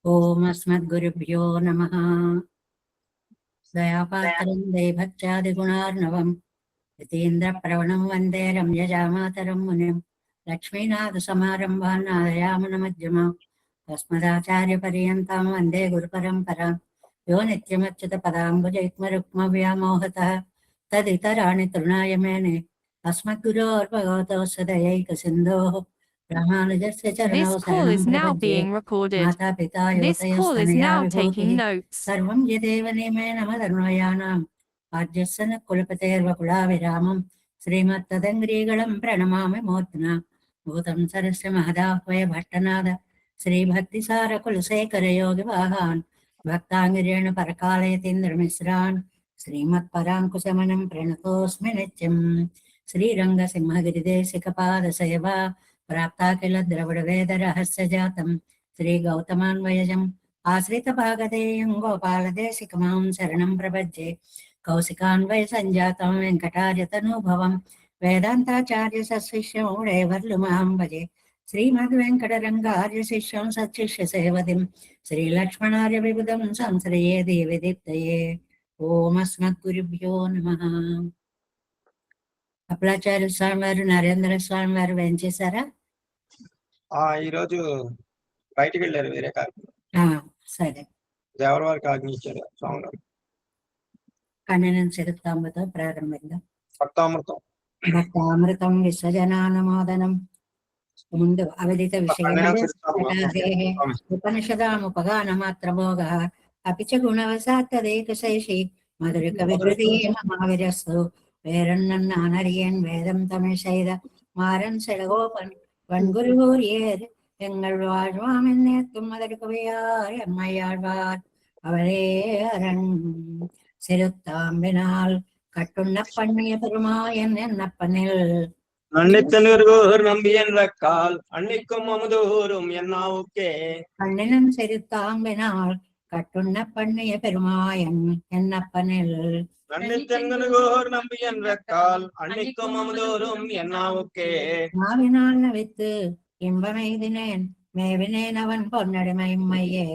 ओम अस्मद्गुरुभ्यो नमः। दयापात्रं देभक्त्यादिगुणार्णवं यतीन्द्रप्रवणं वन्दे रम्यजामातरं मुनिं लक्ष्मीनाथसमारम्भां नादयामुनमध्यमाम् अस्मदाचार्यपर्यन्तां वन्दे गुरुपरम्परां यो नित्यमच्युतपदाम्बुजयुग्मरुक्मव्यामोहतः तदितराणि तृणाय मेने अस्मद्गुरोर्भगवतोऽस्य दयैकसिन्धोः रामानुजस्य चरणौ शरणं प्रपद्ये माता पिता योतयस्तनया विभूतिः सर्वं यदेव नियमेन मदन्वयानाम् आद्यस्य न कुलपतेर्वकुलाविरामं श्रीमत्तदङ्ग्रीगणं प्रणमामि मूर्ध्ना भूतं सरस्य महदाह्वय भट्टनाद श्रीभक्तिसारकुलशेखरयोगिवाहान् भक्ताङ्गिरेण परकालयतीन्द्रमिश्रान् श्रीमत्पराङ्कुशमनं प्रणतोऽस्मि नित्यम् श्रीरङ्गसिंहगिरिदेशिकपादसेवा प्राप्ता किल द्रविडवेदरहस्यजातं श्रीगौतमान्वयजम् आश्रितभागधेयं गोपालदेशिकमां शरणं प्रपद्ये कौशिकान्वयसञ्जातं वेङ्कटार्यतनुभवं वेदान्ताचार्यसशिष्यं रेवर्लुमां भजे श्रीमद्वेङ्कटरङ्गार्यशिष्यं सच्छिष्यसेवतिं श्रीलक्ष्मणार्यविबुधं संश्रये देवदीप्तये ओम अस्मद्गुरुभ्यो नमः. అప్పలాచార్య స్వామి వారు నరేంద్ర స్వామి వారు వెంచేశారా? ఈరోజు బయటికి వెళ్ళారు వేరే కాదు. సరే, దేవరవారికి ఆజ్ఞ ఇచ్చారు స్వామి గారు. కన్నెనం చరితాంబతో ప్రారంభిద్దాం. భక్తామృతం భక్తామృతం విశ్వజనానుమోదనం. ముందు అవధిత విషయం ఉపనిషదాముపగానమాత్రభోగ అపి చ గుణవశాత్తదేకశైషి మధురిక విహృదీయ మహావిరస్తు வேறன்னறியேன் வேதம் தமிழ் செய்த மாறன் செலகோபன் வன்குருகூரியர் எங்கள் வாழ்வாம் என்னேத்தும் மதற்கவையார் எம்மையாழ்வார் அவரே அரண் சிறுத்தாம்பினால் கட்டுண்ண பண்ணிய பெருமாயன் என்னப்பனில் நன்னித்தனூர் நம்பியன் கால் அன்னிக்கும் அமுதூரும் என்னாவுக்கே கண்ணினும் சிறுத்தாம்பினால் கட்டுண்ண பண்ணிய பெருமாயன் என்னப்பனில் நன்னித்தனூர் நம்பியன் கால் அன்னிக்கும் அமுதூரும் என்னாவுக்கே நாவினால் நவித்து இன்பமெய்தினேன் மேவினேன் அவன் பொன்னடிமை மையே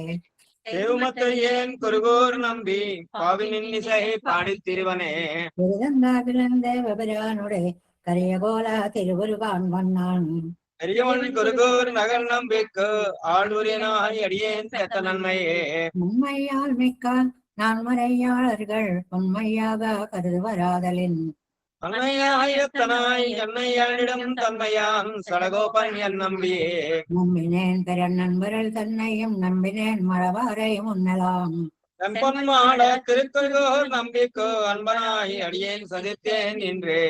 தேவமத்தையேன் குருகூர் நம்பி பாவினின் இசை பாடித் திருவனே திருதந்தாபிலந்தேவபிரானுடைய கரியகோலா திருவுருவான் வண்ணான் பெரியவன் குருகூர் நகர் நம்பிக்கு ஆளுரினாய் அடியேன் தத்த நன்மையே உண்மையால் மிக்கால் நான் முறையாளர்கள் உண்மையாக கருதுவராதலின் அன்னையாயத்தனாய் என்னையாளிடம் தன்மையான் சடகோபன் என் நம்பியே நம்பினேன் பிறன் நண்பர்கள் தன்னையும் நம்பினேன் மழவாரையும் உண்ணலாம் செம்பொன்மாட திருக்குறுகூர் நம்பிக்கோ அன்பனாய் அடியேன் சதித்தேன் என்றே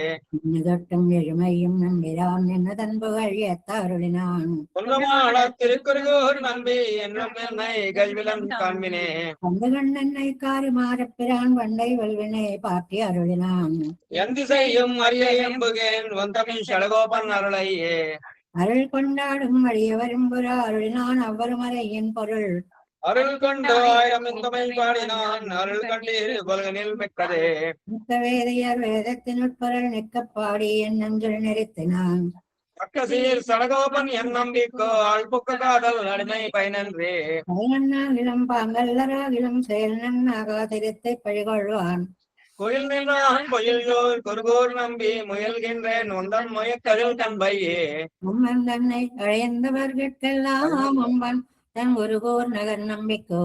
தொட்டும் எழுமையும் நம்பிரான் என்ன தன்புகள் ஏத்தாருளினான் பொன்னமாட திருக்குறுகூர் நம்பி என்னும் என்னை கல்விலன் காண்பினே அந்த கண்ணனை காரி மாறப்பிரான் வண்டை வல்வினை பாட்டி அருளினான் என் திசையும் அரிய எம்புகேன் வந்தமிழ் சடகோபன் அருளையே அருள் கொண்டாடும் அழிய வரும்புற அருளினான் அவ்வருமறையின் பொருள் அருள் கொண்டு ஆயிரம் இந்தமிழ் பாடினான் அருள் கண்டீர் பலகனில் மிக்கதே மிக்க வேதையர் வேதத்தின் உட்பொருள் நிற்க பாடி என் நெஞ்சில் நிறுத்தினான் பக்கசீர் சடகோபன் என் நம்பிக்கோ ஆழ்புக்க காதல் அடிமை பயனன்றே பயனன்னாகிலும் பாங்கல்லராகிலும் செயல் நன்னாகா திருத்தை பழிகொள்வான் கோயில் நின்றான் பொயில்கோர் குருகூர் நம்பி முயல்கின்றேன் ஒந்தன் முயக்கதில் தன்பையே அம்மன் தன்னை அழைந்தவர்கெல்லாம் அம்பன் தன் குருகூர் நகர் நம்பிக்கோ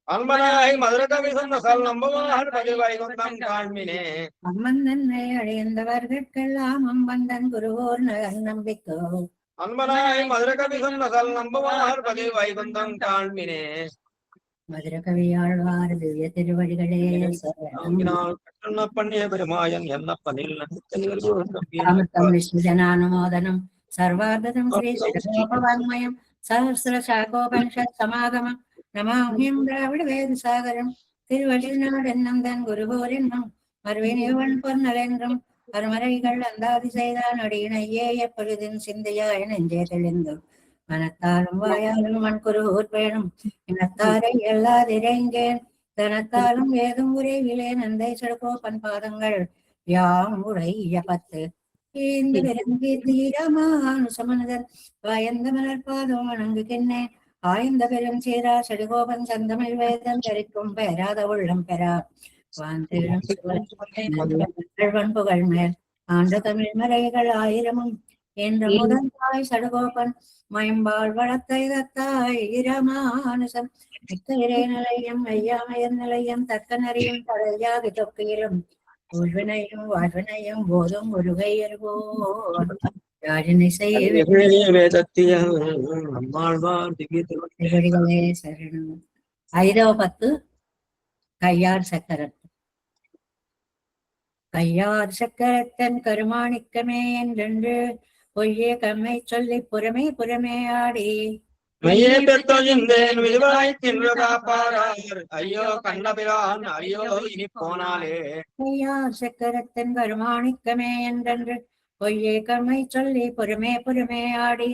அன்பனாய் மதுரகவி சொன்ன சொல் நம்புவார் பதிவாய் கொண்டான் காண்மினே அம்மன் தன்னை அழைந்தவர்கெல்லாம் அம்பன் தன் குருகூர் நகர் நம்பிக்கோ அன்பனாய் மதுரகவி சொன்ன சொல் நம்புவார் பதிவாய் கொண்டான் காண்மினே மதுரகவியாழ்வார் திவ்ய திருவடிகளே பண்ணிய பெருமாயன் என்னப்பனில் விஷ்ணுஜனானுமோதனம் சர்வார்த்தம் ஸ்ரீ சடகோபவாங்மயம் சஹஸ்ர சாகோபனிஷத் சமாகமம் நமாமியம் திராவிட வேத சாகரம் திருவள்ளிநாடென்னம் தன் குருகோரென்னும் மறுவினியவன் பொன்னலென்றும் அருமறைகள் அந்தாதி செய்தான் அடியினையே எப்பொழுதும் சிந்தையாய் நெஞ்சே தெளிந்தோம் மனத்தாலும் வாயாலும் மண் குருகூர் பேணும் இனத்தாரை எல்லாதிரைங்கேன் தனத்தாலும் ஏதும் உரைவிலே நந்தை சடகோபன் பாதங்கள் யாம் உரைய பத்து தீராமானுசமனதன் பயந்த மலர் பாதம் வணங்குகின்றேன் ஆய்ந்த பெரும் சீரா செடுகோபன் சந்தமிழ் வேதம் தரிக்கும் பெயராத உள்ளம் பெறா வாந்திடும் சிவன் புகழ் மேல் ஆண்ட தமிழ் மலைகள் ஆயிரமும் என்ற முதல் தாய் சடுகோபன் மயம்பால் வளத்தை தத்தாய் இரமானுசன் மிக்க இறை நிலையம் ஐயாமயர் நிலையம் தக்க நறியும் தடையாது தொக்கையிலும் உள்வினையும் வாழ்வினையும் போதும் ஒருகை எருகோ ராஜனை செய்ய சரணம். 5వ பத்து கையார் சக்கரம். கையார் சக்கரத்தன் கருமாணிக்கமே என்றென்று பொய்யே கம்மை சொல்லி புறமே புறமே ஆடி மையே பெற்றொழிந்தேன் விரிவாய் தின்று காப்பாரார் ஐயோ கண்ணபிரான் ஐயோ இனி போனாலே. கையார் சக்கரத்தன் கருமாணிக்கமே என்றென்று பொய்யே கம்மை சொல்லி புறமே புறமே ஆடி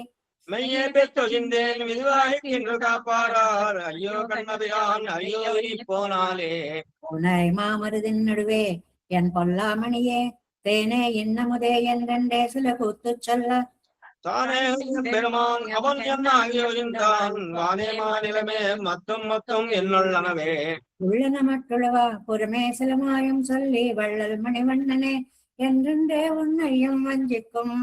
மையே பெற்றொழிந்தேன் விரிவாய் தின்று காப்பாரார் ஐயோ கண்ணபிரான் ஐயோ இனி போனாலே. உனை மாமருதின் நடுவே என் பொல்லாமணியே தேனே இன்னமுதே என்றென்றே சில கூத்து சொல்ல தானே பெருமான் அவன் என்ன ஆகியோரின்றான் வானே மாநிலமே மத்தும் மத்தும் என்னுள்ளனவே. உள்ளன மற்றுளவா புறமே சிலமாயும் சொல்லி வள்ளல் மணிவண்ணனே என்றென்றே உன்னையும் வஞ்சிக்கும்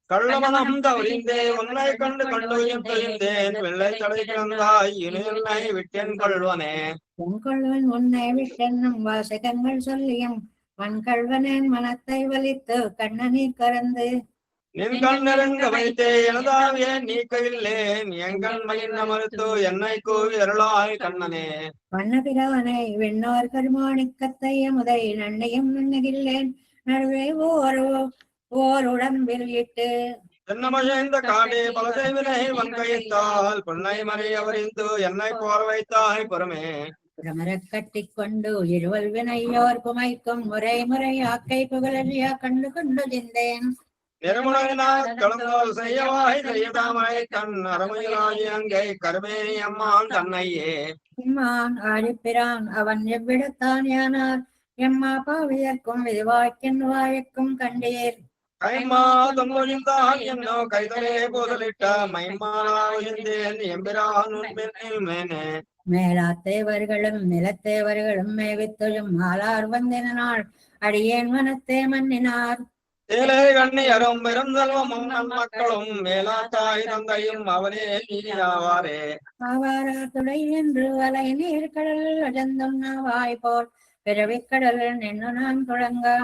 கள்ளமனம் தவறிந்தே உன்னை கண்டு கண்டுயர்ந்தேன் வெள்ளை தடை கிடந்தாய் இனியுன்னை விட்டேன் கொள்வனே. உன் கொள்வன் உன்னை விட்டென்னும் வாசகங்கள் சொல்லியும் மண் கள்வனேன் மனத்தை வலித்து கண்ணநீர் கறந்து நின் கண் நெருங்க வைத்தே எனதாவிய நீக்கவில்லேன் எங்கண் மகிழ்ந்த மறுத்து என்னை கூவி அருளாய் கண்ணனே. வண்ணபிரானை விண்ணோர் கருமாணிக்கத்தை அமுதை நன்னையும் நுண்ணுகில்லேன் நடுவே ஓர் உடம்பில் இட்டு தென்னமழைந்த காடே பல செய்வினை வன்கைத்தால் பொன்னை மறை அவரிந்து என்னை போர் வைத்தாய் புறமே. பிரமரக் கட்டிக் கொண்டு இருவல் வினையோர் குமைக்கும் முறை முறை ஆக்கை புகழறியா கண்டு கொண்டு திந்தேன் நிறமுழகினார் கலந்தோல் செய்யவாய் செய்யதாமரை கண் அறமையிலாகி அங்கை கருமேனி அம்மான் தன்னையே. இம்மான் ஆழிப்பிரான் அவன் எவ்விடத்தான் யானார் எம்மா பாவியர்க்கும் விதிவாய்க்கின் வாய்க்கும் கண்டீர் கைமா தொங்கொழிந்தான் என்னோ கைதலே போதலிட்ட மைமானாவிருந்தேன் எம்பிரான் உண்மையில் மேனே. மேலாத்தேவர்களும் நிலத்தேவர்களும் மேவித்தொழும் மாலார் வந்தின நாள் அடியேன் மனத்தே மன்னினார். ஏழை கண்ணியரும் பெருந்தல்வமும் நன்மக்களும் மேலா தாய் தந்தையும் அவனே நீயாவாரே. ஆவாரா துளை என்று வலை நீர் கடல் அஜந்தம் நாவாய் போல் பிறவிக்கடல் நின்று நான் தொடங்கா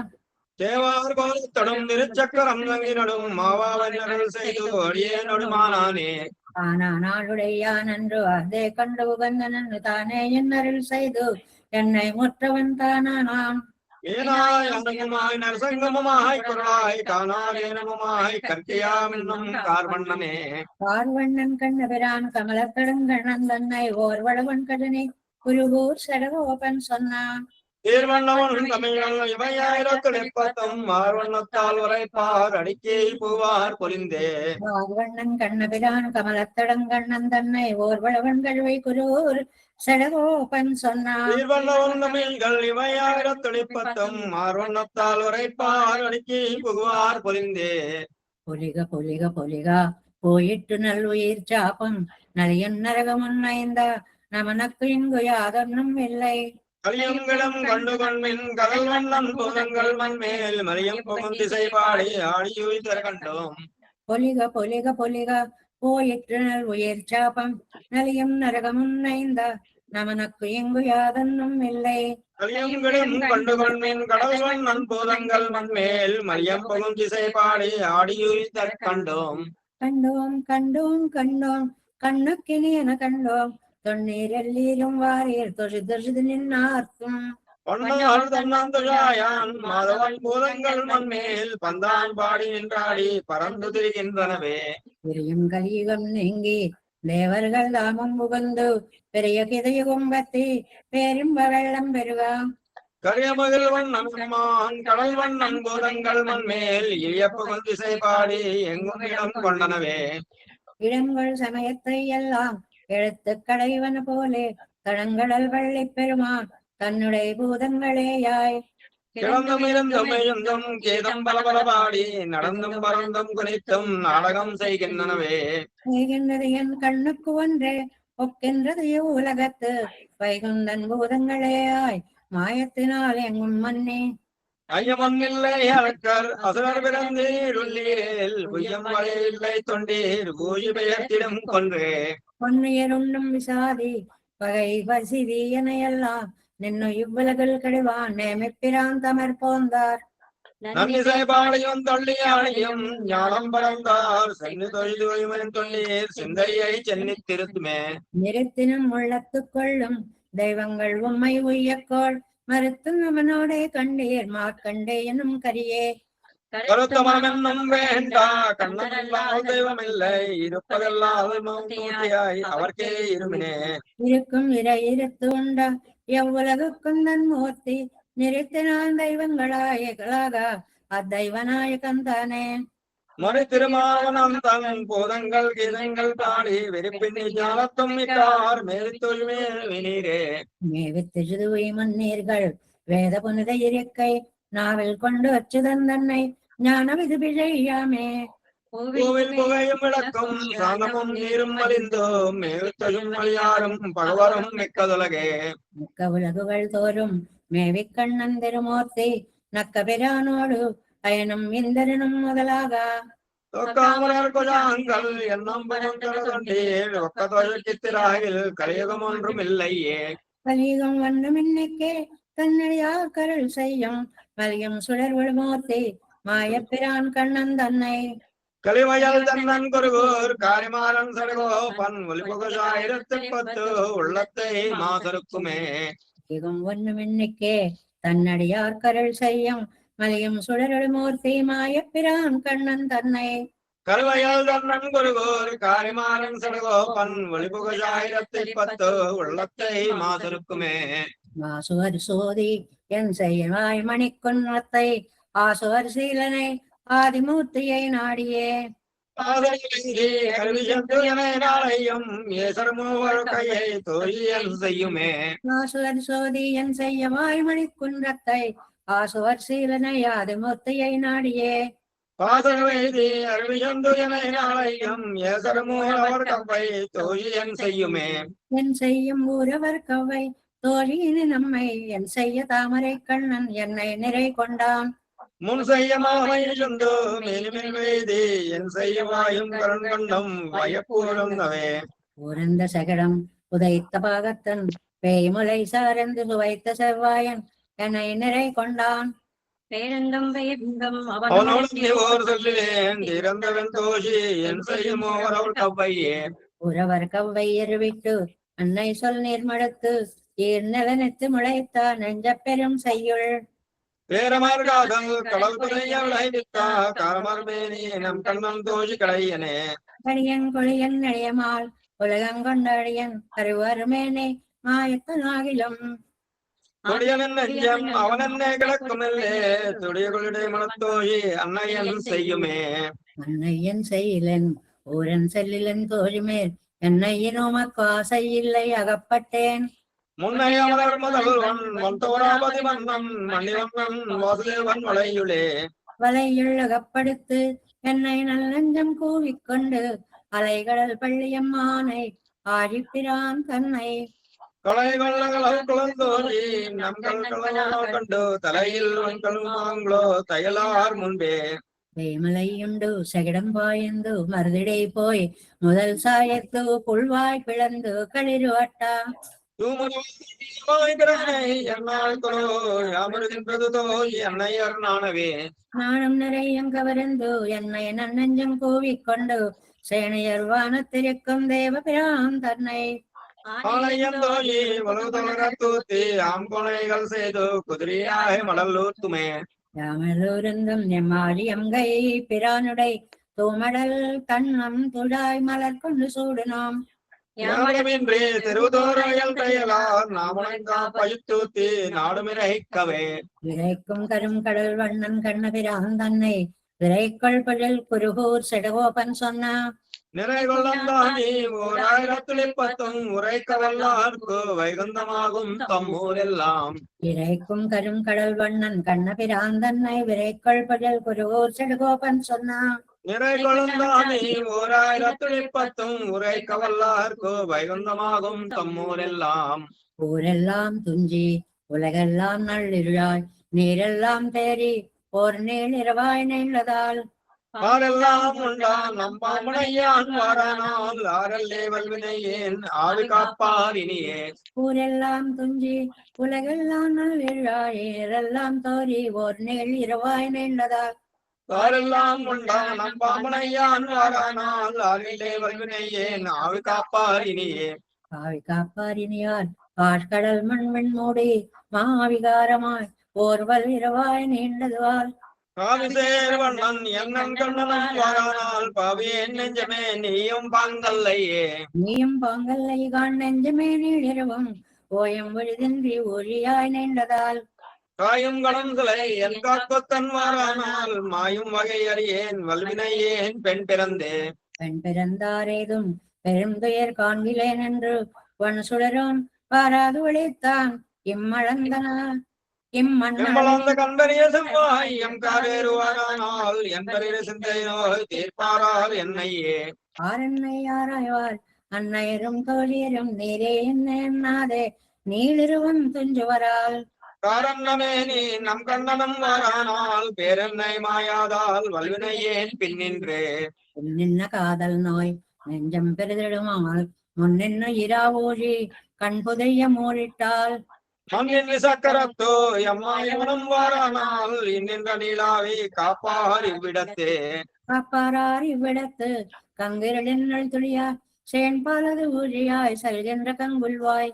தேவார் கோலத்தடும் திருச்சக்கரம் நங்கினடும் மாவாவன்னர்கள் செய்து அடியே நடுமானானே. ஆனா நாளுடையான் என்று அதே கண்டு உகந்தனு தானே என் அருள் செய்து என்னை முற்றவன் தானானான். ஏனாய் அந்தமாய் நரசங்கமாய் குரலாய் காணாரேனமாய் கற்கையாமென்னும் கார்வண்ணனே. கார்வண்ணன் கண்ணபிரான் கமலக்கடுங்கண்ணன் தன்னை ஓர் வடவன் கடனை குருகூர் சடகோபன் சொன்னான். தேர்வண்ணவன் தமிழ் இவையாயிரத்தில் எப்பத்தும் மார்வண்ணத்தால் உரைப்பார் அடிக்கே பூவார் பொலிந்தே. கார்வண்ணன் கண்ணபிரான் கமலத்தடங்கண்ணன் தன்னை ஓர் வடவன் கழுவை குருகூர் சடகோபன் சொன்னான். தேர்வண்ணவன் தமிழ்கள் இவையாயிரத்தில் எப்பத்தும் மார்வண்ணத்தால் உரைப்பார் அடிக்கே புகுவார் பொலிந்தே. பொலிக பொலிக பொலிகா போயிட்டு நல்வுயிர் சாப்பம் நலியன் நரகமுன் ஐந்தா நமனக்கு இங்கு யாதொன்னும் இல்லை. கலியங்களும் கண்டு கொண்மின் கடல் வண்ணன் பூதங்கள் மண்மேல் மரியம் புகும் திசை பாடி ஆடியுய் தர கண்டோம். பொலிக பொலிக பொலிகா போயிற்று நல் உயிர் சாப்பம் நலியும் நரகமும் ஐந்தா நமனக்கு இங்கு யாதொன்னும் இல்லை. கலியங்களும் கண்டு கொண்மின் கடல் வண்ணன் பூதங்கள் மண்மேல் மரியம் புகும் திசை பாடி ஆடியுய் தர கண்டோம். கண்டோம் கண்டோம் கண்டோம் கண்ணுக்கினியன கண்டோம் தொன்னீர் எல்லீரும் வாரீர் தொழுது நின்னார்க்கும். பொன்னார் தன்னாந்துழாயான் மாதவன் பூதங்கள் மண்மேல் பந்தான் பாடி நின்றாடி பறந்து திரிகின்றனவே. விரியும் கலியுகம் நீங்கி தேவர்கள் தாமம் புகுந்து பெரிய கிதையுகம் பத்தி பேரும் வெள்ளம் பெருகாம். கரியமகிழ் வண்ணன் கடல் வண்ணன் பூதங்கள் மண்மேல் இயப்புகள் திசை பாடி எங்கும் இடம் கொண்டனவே. இடங்கள் சமயத்தை எல்லாம் எழுத்து கடைவன போலே தடங்கடல் வள்ளி பெருமான் தன்னுடைய பூதங்களேயாய் கிடந்தும் இருந்தும் எழுந்தும் கீதம் பல பல பாடி நடந்தும் பறந்தும் குனித்தும் நாடகம் செய்கின்றனவே. செய்கின்றது என் கண்ணுக்கு ஒன்றே ஒக்கின்றது உலகத்து வைகுந்தன் பூதங்களேயாய் மாயத்தினால் எங்கும் மன்னே. ஐயமொன்னில்லை அழக்கர் அசுரர் பிறந்தீருள்ளீரேல் உய்யம் வரையில்லை தொண்டீர் பூஜி பெயர்த்திடும் கொன்றே. பொன்னுயருண்ணும் விசாதி பகை வசிதி எனையெல்லாம் நின்னு இவ்வுலகில் கெடுவான் நேமிப்பிரான் தமர் போந்தார். நன்னிசை பாடியும் தொல்லியானையும் ஞானம் பறந்தார் சென்று தொழில் தொல்லீர் சிந்தையை சென்னி திருத்துமே. நிறுத்தினும் உள்ளத்துக் கொள்ளும் தெய்வங்கள் உம்மை உய்யக்கோள் மறுத்தும் அவனோடே கண்டீர் மாக்கண்டே எனும் கரியே. கருத்தமனம் வேண்டா கண்ணமில்லாமல் தெய்வமில்லை இருப்பதெல்லாம் அவர்க்கே இருமினே. இருக்கும் இறை இருத்து உண்டா எவ்வுலகுக்கும் தன் மூர்த்தி நிறுத்தினான் தெய்வங்களாயகளாக அத்தெய்வநாயகன் தானே. மறு திருமாவனம் தன் போதங்கள் கீதங்கள் பாடி வெறுப்பின் ஞானத்தும் மிக்கார் மேலித்தொழுமே வினீரே. மேவித்திருதுவை மன்னீர்கள் வேத புனித இருக்கை நாவில் கொண்டு அச்சுதன் தன்னை ஞான விது பிழையாமே. கோவில் புகையும் விளக்கும் சாந்தமும் நீரும் மலிந்தோம் மேல்த்தொழும் மலியாரும் பகவரும் மிக்கதுலகே. மிக்க உலகுகள் தோறும் மேவிக் கண்ணன் திருமூர்த்தி நக்க பிரானோடு பயனும் இந்திரனும் முதலாக தொக்காமலர் குஜாங்கள் என்னும் தொண்டீர் ஒக்க தொழிற்சித்திராயில் கலியுகம் ஒன்றும் இல்லையே. கலியுகம் வண்ணம் இன்னைக்கே தன்னையா கருள் செய்யும் மலியும் சுடர் விழுமூர்த்தி மாயப்பிரான் கண்ணன் தன்னை. கலிவயல் தன்னன் குருகூர் காரிமாறன் சடகோபன் ஒலிபுகாயிரத்து உள்ளத்தை மாசருக்குமே. யுகம் ஒன்றும் இன்னைக்கே தன்னடியார் கருள் செய்யும் மலியும் சுடர் மூர்த்தி மாயப்பிரான் கண்ணன் தன்னை. கருவையல் தன்னன் குருகூர் காரிமாறன் சடகோபன் ஒலிபுகாயிரத்து உள்ளத்தை மாசருக்குமே. மாசுவர் சோதி என் செய்யவாய் மணிக்குன்றத்தை ஆசுவர் சீலனை ஆதிமூர்த்தியை நாடியே. செய்யுமே ஆசுவர் சோதி என் செய்யவாய் மணிக்குன்றத்தை ஆசுவர் சீலனை ஆதிமூர்த்தியை நாடியே. செய்யுமே என் செய்யும் ஊரவர் கவ்வை தோழியினி நம்மை என் செய்ய தாமரை கண்ணன் என்னை நிறை கொண்டான். முன் செய்யமாமையுண்டு மேலுமில் வேதி என் செய்யவாயும் கரண் கண்டம் வயப்பூரம் நவே. ஊரந்த சகடம் உதைத்த பாகத்தன் பேய்முலை சார்ந்து சுவைத்த செவ்வாயன் என்னை நிறை கொண்டான். பேரங்கம் பேரங்கம் அவனோடு சொல்லுவேன் திறந்தவன் தோஷி என் செய்யுமோர் அவள் கவ்வையே. உறவர் கவ்வை எருவிட்டு அன்னை சொல் நீர்மடுத்து ஈர்நலனத்து முளைத்தா நெஞ்ச பெரும் செய்யுள். பேரமர் காதல் கடல் புதைய விளைவித்தா காரமர்மேனி நம் கண்ணன் தோஷி கடையனே. கடியன் கொழியன் நடியமால் உலகங்கொண்டடியன் கருவருமேனே மாயத்தனாகிலும். துடியனின் நெஞ்சம் அவனென்னே கிடக்குமில்லே துடியகளுடைய மனத்தோழி அன்னையன் செய்யுமே. அன்னையன் செய்யிலன் ஊரன் செல்லிலன் தோழிமேல் என்னையின் உமக்கு ஆசை இல்லை அகப்பட்டேன். முன்னையமலர் முதல்வன் மந்தோராபதி மன்னன் மணிவண்ணன் வாசுதேவன் வளையுளே. வலையுள் அகப்படுத்து என்னை நல்லஞ்சம் கூவிக்கொண்டு அலைகடல் பள்ளியம்மானை ஆழிப்பிரான் தன்னை. கலைகள் குழந்தோழி நம் கண்டு தலையில் கழுவாங்களோ தையலார் முன்பே. வேமலையுண்டு சகிடம் பாய்ந்து மருதிடை போய் முதல் சாயத்து புல்வாய் பிளந்து களிருவட்டா. நானும் நிறையங்கவருந்து என்னை நன்னஞ்சம் கூவிக்கொண்டு சேனையர் வானத்திருக்கும் தேவபிரான் தன்னை. ஆம்பனைகள் செய்து குதிரையாக மடலூத்துமே. யாமலூருந்தும் எம்மாடி அங்கை பிரானுடை தூமடல் தன்னம் துழாய் மலர் கொண்டு சூடினோம். விரைக்கும் கரும் கடல் வண்ணன் கண்ணபிரான் தன்னை விரைக்கொள் பழல் குருகூர் செடகோபன் சொன்னா. நிறைகொள்ளந்தானே ஓர் ஆயிரத்துளிப்பத்தும் உரைக்க வல்லார்க்கு வைகுந்தமாகும் தம்மூரெல்லாம் இறைக்கும் கரும் கடல் வண்ணன் கண்ணபிராந்தன்னை விரைக்கள் பஜல் குருகூர் செடுகோபன் சொன்னான். நிறைகொள்ளந்தானே ஓர் ஆயிரத்துளிப்பத்தும் உரைக்க வல்லார்க்கு வைகுந்தமாகும் தம்மூரெல்லாம் ஊரெல்லாம் துஞ்சி உலகெல்லாம் நள்ளிருளாய் நீரெல்லாம் தேறி ஓர் நீள் இரவாய் நீளதால் ஆரெல்லாம் உண்டான் நம்பாமனையான் வாரானால் ஆரல்லே வல்வினையேன் ஆவி காப்பார் இனியே ஊரெல்லாம் துஞ்சி உலகெல்லாம் நள்ளிருளாய் நீரெல்லாம் தோறி ஓர் நீள் இரவாய் நீளதால் ஆரெல்லாம் உண்டான் நம்பாமனையான் வாரானால் ஆரிலே வல்வினையேன் ஆவி காப்பார் இனியே ஆவி காப்பாரினியார் ஆட்கடல் மண்மண் மூடி மாவிகாரமாய் ஓர்வல் இரவாய் நீண்டதுவால் காவிசேர் வண்ணன் என்னன் கண்ணனும் வாரானால் பாவியேன் நெஞ்சமே நீயும் பாங்கல்லையே நீயும் பாங்கல்லை காண் நெஞ்சமே நீளிரவும் ஓயம் விழுதின்றி ஒழியாய் நீண்டதால் காயும் கடன்களை என் காக்கத்தன் வாரானால் மாயும் வகை அறியேன் வல்வினையேன் பெண் பிறந்தே பெண் பிறந்தாரேதும் பெருந்துயர் காண்கிலேன் என்று வன் சுடரோன் பாராது விழித்தான் இம்மளந்தனா இம்மண்ண எம்பளந்த கண்டறிய செவ்வாய் எம் காரேறுவாரானால் என்பரிட சிந்தை நோய் தீர்ப்பாரால் என்னையே ஆரன்னை ஆராய்வார் அன்னையரும் தோழியரும் நீரே என்ன எண்ணாதே நீளிருவன் துஞ்சுவரால் காரன்னமே நீ நம் கண்ணனும் வாரானால் பேரென்னை மாயாதால் வல்வினையேன் பின்னின்றே நின்ன காதல் நோய் நெஞ்சம் பெரிதிடுமால் முன்னின்னு இராவூழி கண் புதைய மூடிட்டால் மண்ணின் சக்கரத்தோ எம்மாயவனும் வாரானால் இன்னின்ற நீலாவை காப்பார் இவ்விடத்தே காப்பாரார் இவ்விடத்து கங்கிரளின் துளியா சேன்பாலது ஊழியாய் செல்கின்ற கங்குல்வாய்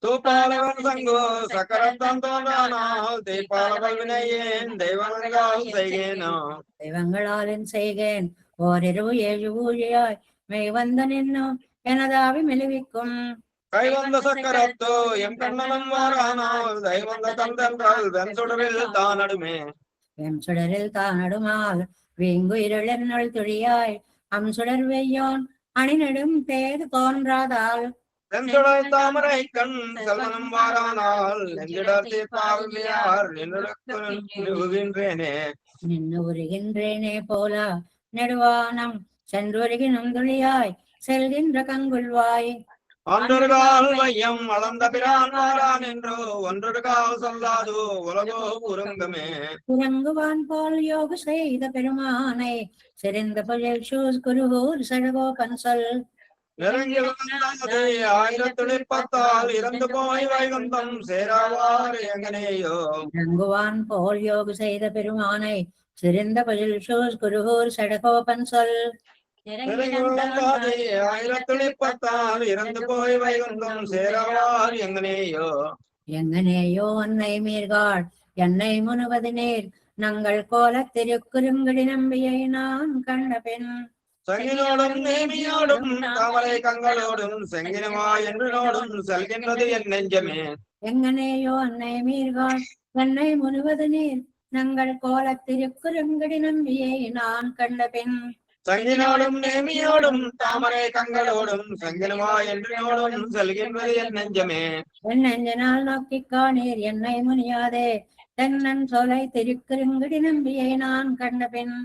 தூப்பாலவன் சங்கோ சக்கரத்தான் தோன்றானால் தீப்பால வல்வினையேன் தெய்வங்கள் செய்கேனோ தெய்வங்களாலின் செய்கேன் ஓரிரவு 7 ஊழியாய் மெய் வந்த நின்னோ எனதாவி மெலிவிக்கும் கைவந்த சக்கரத்தோ எம் கண்ணனும் வாரானால் தெய்வந்த தந்தென்றால் வெண்சுடரில் தானடுமே எம் சுடரில் தானடுமால் வீங்கு இருளென்னள் துளியாய் அம் சுடர் வெய்யோன் அணிநெடும் பேது தோன்றாதால் வெண்சுடர் தாமரை கண் செல்வனும் வாரானால் நெஞ்சிடர் தீர்ப்பாவியார் நின்றுகின்றேனே நின்று உருகின்றேனே போலா நெடுவானம் சென்றுருகினும் துளியாய் செல்கின்ற கங்குல்வாய் ஒன்றொருகால் வையம் அளந்த பிரான் வாரான் என்றோ ஒன்றொருகால் சொல்லாதோ உலகோ உறங்குமே உறங்குவான் போல் யோக செய்த பெருமானை சிறந்த புயல் சூஸ் குருகூர் சடகோபன் சொல் நெருங்கி வந்தாதே 1010 இறந்து போய் வைகுந்தம் சேராவார் எங்கனேயோ இறங்குவான் போல் யோகு செய்த பெருமானை சிறந்த புயல் சூஸ் குருகூர் சடகோபன் சொல் நெருங்கி வந்தாதே 1010 இறந்து போய் வைகுந்தம் சேராவார் எங்கனேயோ எங்கனேயோ அன்னை மீர்காள் என்னை முனுவது நேர் நங்கள் கோல திருக்குறுங்குடி நம்பியை நான் கண்ட பெண் சங்கினோடும் நேமியோடும் தாமரை கங்களோடும் செங்கினமா என்றோடும் செல்கின்றது என் நெஞ்சமே எங்கனேயோ அன்னை மீர்காள் என்னை முனுவது நேர் நங்கள் கோல திருக்குறுங்குடி நம்பியை நான் கண்ட பெண் சங்கினோடும் நேமியோடும் தாமரை கங்களோடும் செங்கினமா என்றோடும் செல்கின்றது என் நெஞ்சமே என் நெஞ்சனால் நோக்கி காணீர் என்னை முனியாதே தென்னன் சோலை திருக்குறுங்குடி நம்பியை நான் கண்ட பெண்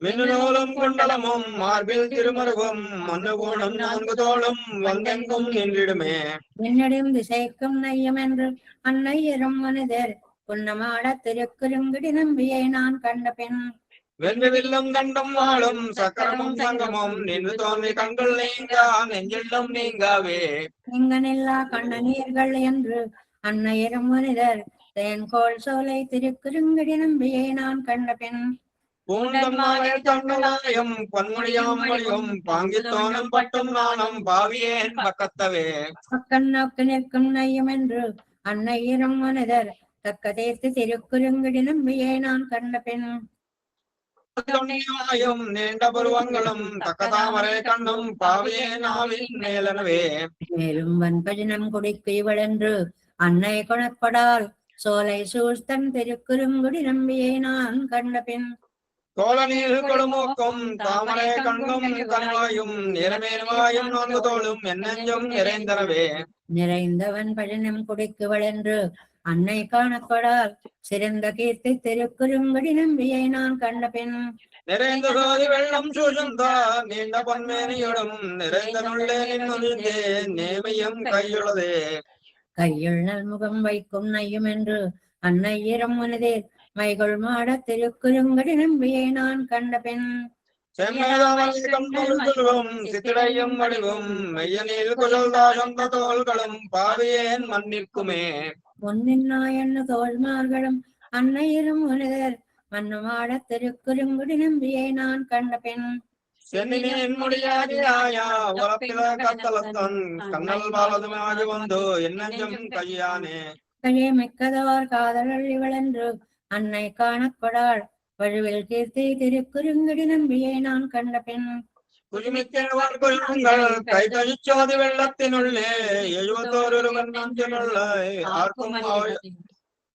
மின்னலோலும் குண்டலமும் மார்பில் திருமருகும் மண்ணுகோணம் 4 தோளும் வந்தெங்கும் நின்றிடுமே மின்னடும் திசைக்கும் நையம் என்று அன்னையரும் மனிதர் புன்னமாட திருக்குறுங்குடி நம்பியை நான் கண்ட பெண் வென்று வில்லும் தண்டம் வாழும் சக்கரமும் சங்கமும் நின்று தோன்றி கண்கள் நீங்கா நெஞ்சிலும் நீங்காவே இங்கனில்லா கண்ண நீர்கள் என்று அன்னையரும் மனிதர் தேன்கோள் சோலை திருக்குறுங்குடி நம்பியை நான் கண்ட பெண் பூண்டம்மாவே தங்களாயும் பொன்முடியாம் வழியும் பாங்கித்தோனும் பட்டும் நானும் பாவியேன் பக்கத்தவே பக்கம் நோக்கு நிற்கும் நையம் என்று அன்னையரும் மனிதர் தக்க தேர்த்து திருக்குறுங்குடி நம்பியை நான் கண்ட பெண் தொன்னியாயும் நீண்ட பருவங்களும் தக்கதாமரை கண்ணும் பாவியே நாவின் மேலனவே மேலும் வன்பஜனம் குடிக்கு இவளென்று அன்னை கொணப்படால் சோலை சூழ்த்தன் திருக்குறுங்குடி நம்பியை நான் கண்ட பெண் தோழநீர் கொடுமூக்கும் தாமரை கண்ணும் தன்வாயும் நிறமேனுமாயும் நோன்பு தோளும் என்னெஞ்சும் நிறைந்தனவே. நிறைந்தவன் பழனம் குடிக்கு வளென்று அன்னை காணப்படால் சிறந்த கீர்த்தி திருக்குறுங்குடி நம்பியை நான் கண்ட பின் நிறைந்த சோதி வெள்ளம் சூழ்ந்தா நீண்ட பொன்மேனியுடன் நிறைந்த நுள்ளே நின்று நேமையும் கையுள்ளதே. கையுள் நல்முகம் வைக்கும் நையும் என்று அன்னையிரம் மனதேர் மைகொள் மாட திருக்குறுங்குடி நம்பியை நான் கண்ட பின் செம்மேதாமலை கண்பொருள்களும் சித்திரையும் வடிவும் மெய்யனில் குழல்தா சொந்த தோள்களும் பாவியேன் மண்ணிற்குமே. முன்னின்னாயன்னு தோல்மார்களும் அன்னையிரும் மனிதர் மன்னுமாட திருக்குறுங்குடி நம்பியை நான் கண்ட பின் சென்னினின் முடியாதியாயா உறப்பில கத்தலத்தன் கண்ணல் பாலதுமாகி வந்து என்னெஞ்சும் கையானே. கையை மிக்கதோர் காதலி வளென்று அன்னை காணப்படாள் வழுவில் கீர்த்தி திருக்குறுங்குடி நம்பியை நான் கண்ட பின் குழுமிக்கவர் குழுங்கள் கை கழிச்சோதி வெள்ளத்தினுள்ளே 71 நஞ்சினுள்ள ஆர்க்கும்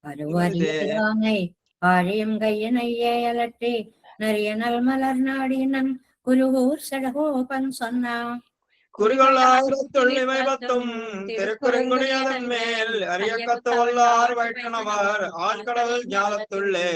அருவறியானை ஆழியும் கையனையே அலற்றி நரிய நல் மலர் நாடினன் குருகூர் சடகோபன் சொன்னான். குறிகொள்ளாயிரத்துள்ளிமை பத்தும் திருக்குறுங்குடியதன் மேல் அரிய கத்து வல்லார் வைஷ்ணவர் ஆழ்கடல் ஞாலத்துள்ளே